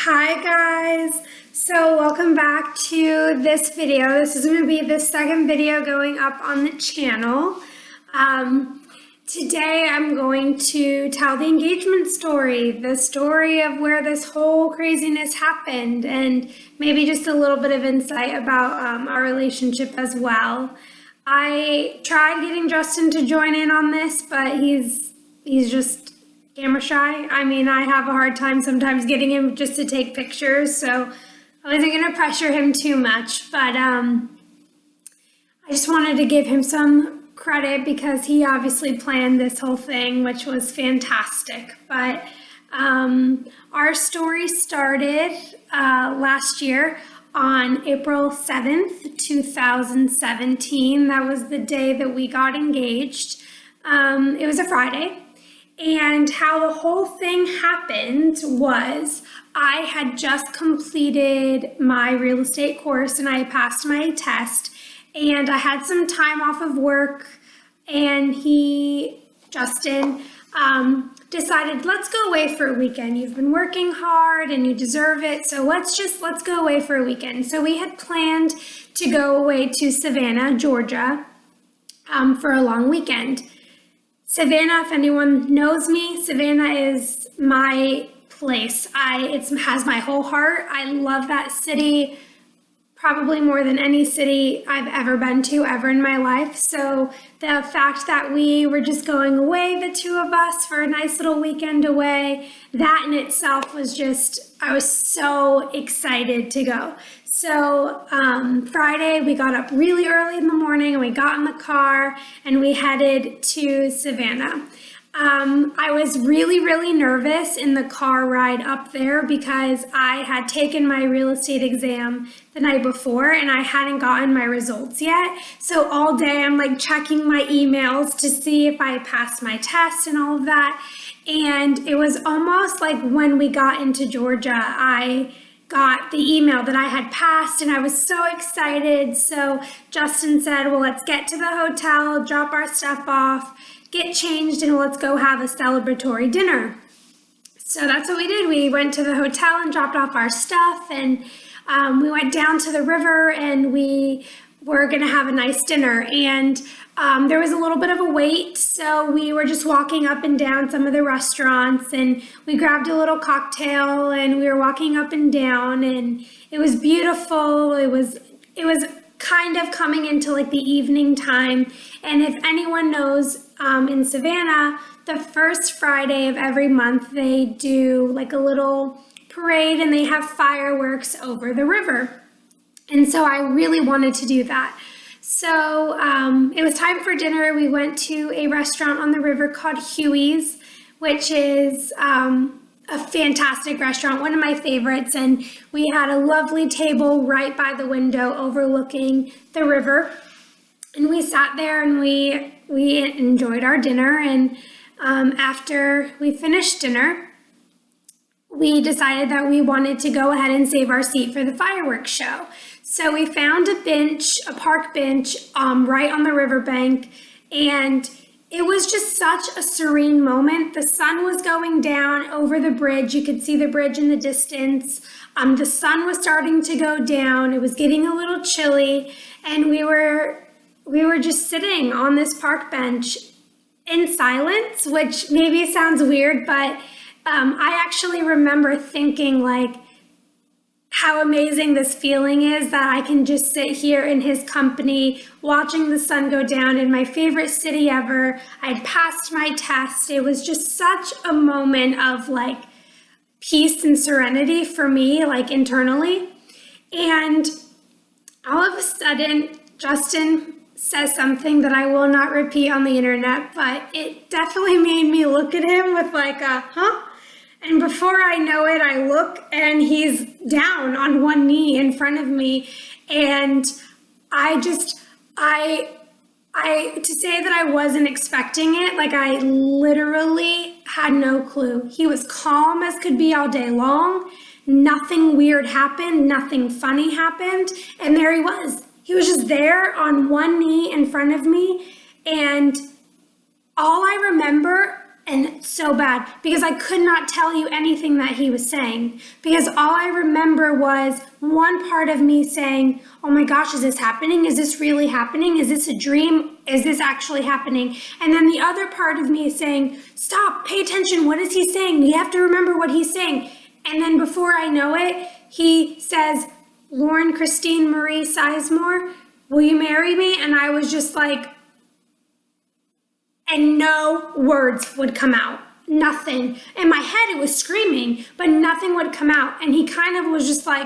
Hi guys, so welcome back to this video. This is going to be the second video going up on the channel. Today I'm going to tell the engagement story, the story of where this whole craziness happened, and maybe just a little bit of insight about our relationship as well. I tried getting Justin to join in on this, but he's just camera shy. I mean, I have a hard time sometimes getting him just to take pictures, so I wasn't going to pressure him too much, but I just wanted to give him some credit because he obviously planned this whole thing, which was fantastic. But our story started last year on April 7th, 2017. That was the day that we got engaged. It was a Friday. And how the whole thing happened was I had just completed my real estate course and I passed my test, and I had some time off of work, and Justin, decided, let's go away for a weekend. You've been working hard and you deserve it, so let's go away for a weekend. So we had planned to go away to Savannah, Georgia, for a long weekend. Savannah, if anyone knows me, Savannah is my place. It has my whole heart. I love that city probably more than any city I've ever been to ever in my life. So the fact that we were just going away, the two of us, for a nice little weekend away, that in itself was I was so excited to go. So Friday, we got up really early in the morning and we got in the car and we headed to Savannah. I was really, really nervous in the car ride up there because I had taken my real estate exam the night before and I hadn't gotten my results yet. So all day I'm like checking my emails to see if I passed my test and all of that. And it was almost like when we got into Georgia, I got the email that I had passed and I was so excited. So Justin said, well, let's get to the hotel, drop our stuff off, get changed, and let's go have a celebratory dinner. So that's what we did. We went to the hotel and dropped off our stuff, and we went down to the river and we were going to have a nice dinner. And there was a little bit of a wait, so we were just walking up and down some of the restaurants, and we grabbed a little cocktail and we were walking up and down, and it was beautiful. It was kind of coming into like the evening time. And if anyone knows, in Savannah, the first Friday of every month, they do like a little parade and they have fireworks over the river. And so I really wanted to do that. So it was time for dinner. We went to a restaurant on the river called Huey's, which is a fantastic restaurant, one of my favorites. And we had a lovely table right by the window overlooking the river. And we sat there and we enjoyed our dinner. And after we finished dinner, we decided that we wanted to go ahead and save our seat for the fireworks show. So we found a park bench right on the riverbank, and it was just such a serene moment. The sun was going down over the bridge. You could see the bridge in the distance. The sun was starting to go down. It was getting a little chilly, and we were just sitting on this park bench in silence, which maybe sounds weird, but I actually remember thinking like how amazing this feeling is that I can just sit here in his company watching the sun go down in my favorite city ever. I'd passed my test. It was just such a moment of like peace and serenity for me, like internally. And all of a sudden, Justin says something that I will not repeat on the internet, but it definitely made me look at him with like a, huh? And before I know it, I look and he's down on one knee in front of me. And to say that I wasn't expecting it, like I literally had no clue. He was calm as could be all day long. Nothing weird happened. Nothing funny happened. And there he was. He was just there on one knee in front of me. And all I remember and so bad because I could not tell you anything that he was saying, because all I remember was one part of me saying, oh my gosh, is this happening? Is this really happening? Is this a dream? Is this actually happening? And then the other part of me saying, stop, pay attention. What is he saying? You have to remember what he's saying. And then before I know it, he says, Lauren Christine Marie Sizemore, will you marry me? And I was just like, and no words would come out. Nothing. In my head, it was screaming, but nothing would come out. And he kind of was just like,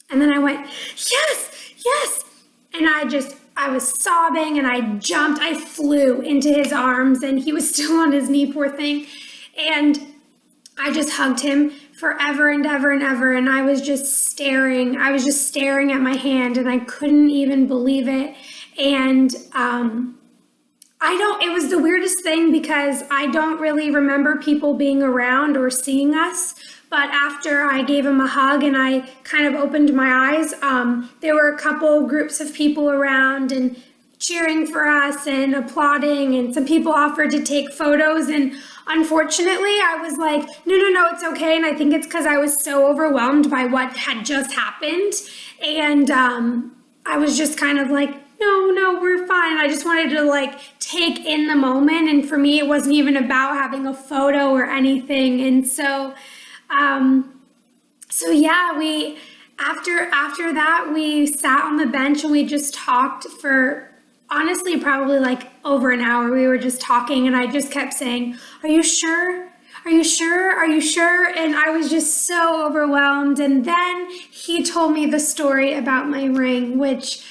and then I went, yes, yes. And I was sobbing and I jumped. I flew into his arms and he was still on his knee, poor thing. And I just hugged him forever and ever and ever. And I was just staring. I was just staring at my hand and I couldn't even believe it. And, it was the weirdest thing because I don't really remember people being around or seeing us. But after I gave him a hug and I kind of opened my eyes, there were a couple groups of people around and cheering for us and applauding, and some people offered to take photos. And unfortunately, I was like, no, it's okay. And I think it's because I was so overwhelmed by what had just happened. And I was just kind of like, no, we're fine. I just wanted to take in the moment. And for me, it wasn't even about having a photo or anything. And so, yeah, after that, we sat on the bench and we just talked for honestly, probably over an hour. We were just talking and I just kept saying, are you sure? Are you sure? Are you sure? And I was just so overwhelmed. And then he told me the story about my ring, which,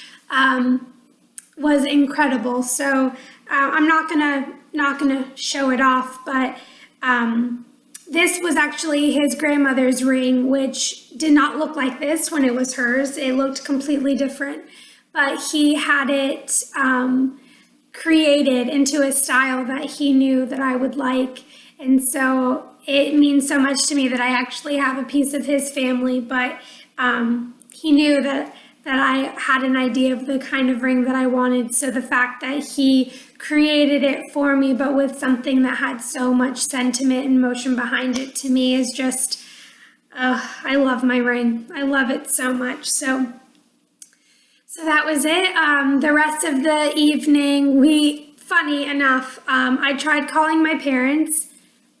was incredible. So I'm not gonna show it off, but this was actually his grandmother's ring, which did not look like this when it was hers. It looked completely different, but he had it created into a style that he knew that I would like. And so it means so much to me that I actually have a piece of his family, but he knew that I had an idea of the kind of ring that I wanted. So the fact that he created it for me, but with something that had so much sentiment and emotion behind it, to me is just, I love my ring. I love it so much. So that was it. The rest of the evening, funny enough, I tried calling my parents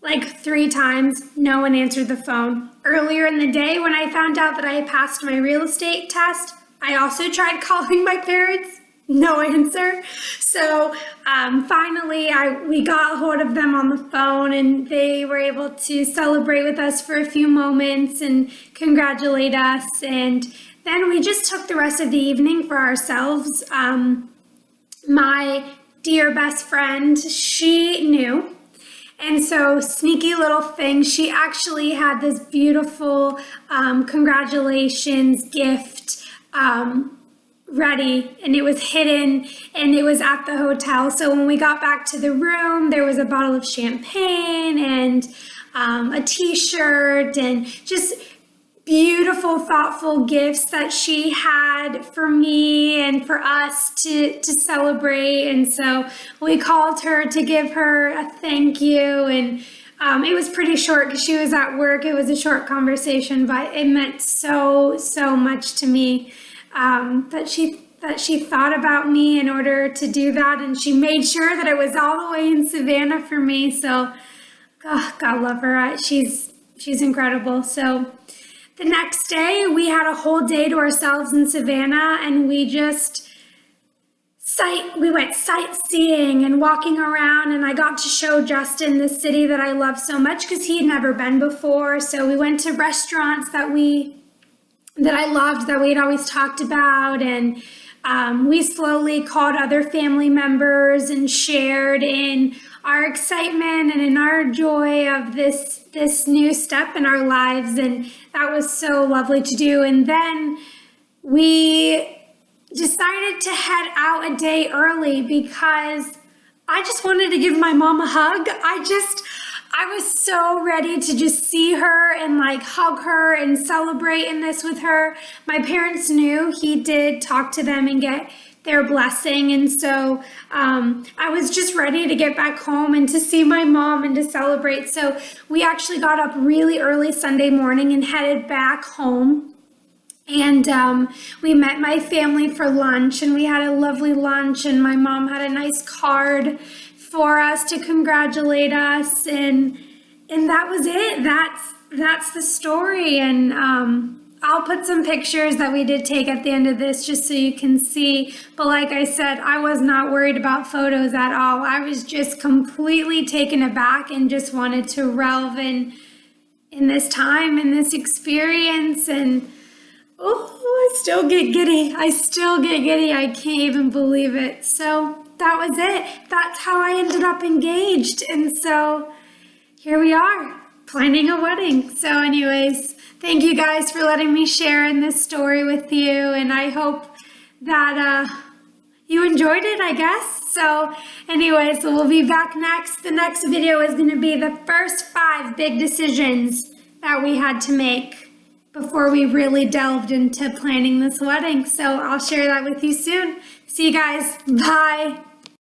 3 times. No one answered the phone. Earlier in the day, when I found out that I had passed my real estate test, I also tried calling my parents, no answer. So finally, we got a hold of them on the phone and they were able to celebrate with us for a few moments and congratulate us. And then we just took the rest of the evening for ourselves. My dear best friend, she knew. And so, sneaky little thing, she actually had this beautiful congratulations gift ready, and it was hidden and it was at the hotel. So when we got back to the room, there was a bottle of champagne and a t-shirt and just beautiful, thoughtful gifts that she had for me and for us to celebrate. And so we called her to give her a thank you, and it was pretty short because she was at work. It was a short conversation, but it meant so much to me that she thought about me in order to do that, and she made sure that it was all the way in Savannah for me. So, God love her. She's incredible. So the next day, we had a whole day to ourselves in Savannah, and we went sightseeing and walking around, and I got to show Justin the city that I love so much because he had never been before. So we went to restaurants that I loved, that we had always talked about, and we slowly called other family members and shared in our excitement and in our joy of this new step in our lives, and that was so lovely to do. And then we decided to head out a day early because I just wanted to give my mom a hug. I was so ready to just see her and hug her and celebrate in this with her. My parents knew. He did talk to them and get their blessing. And so I was just ready to get back home and to see my mom and to celebrate. So we actually got up really early Sunday morning and headed back home. And we met my family for lunch, and we had a lovely lunch, and my mom had a nice card for us to congratulate us, and that was it. That's the story. And I'll put some pictures that we did take at the end of this just so you can see. But like I said, I was not worried about photos at all. I was just completely taken aback and just wanted to revel in this time, in this experience. And I still get giddy. I can't even believe it. So that was it. That's how I ended up engaged. And so here we are, planning a wedding. So anyways, thank you guys for letting me share in this story with you. And I hope that you enjoyed it, I guess. So anyways, we'll be back next. The next video is going to be the first 5 big decisions that we had to make before we really delved into planning this wedding. So I'll share that with you soon. See you guys. Bye.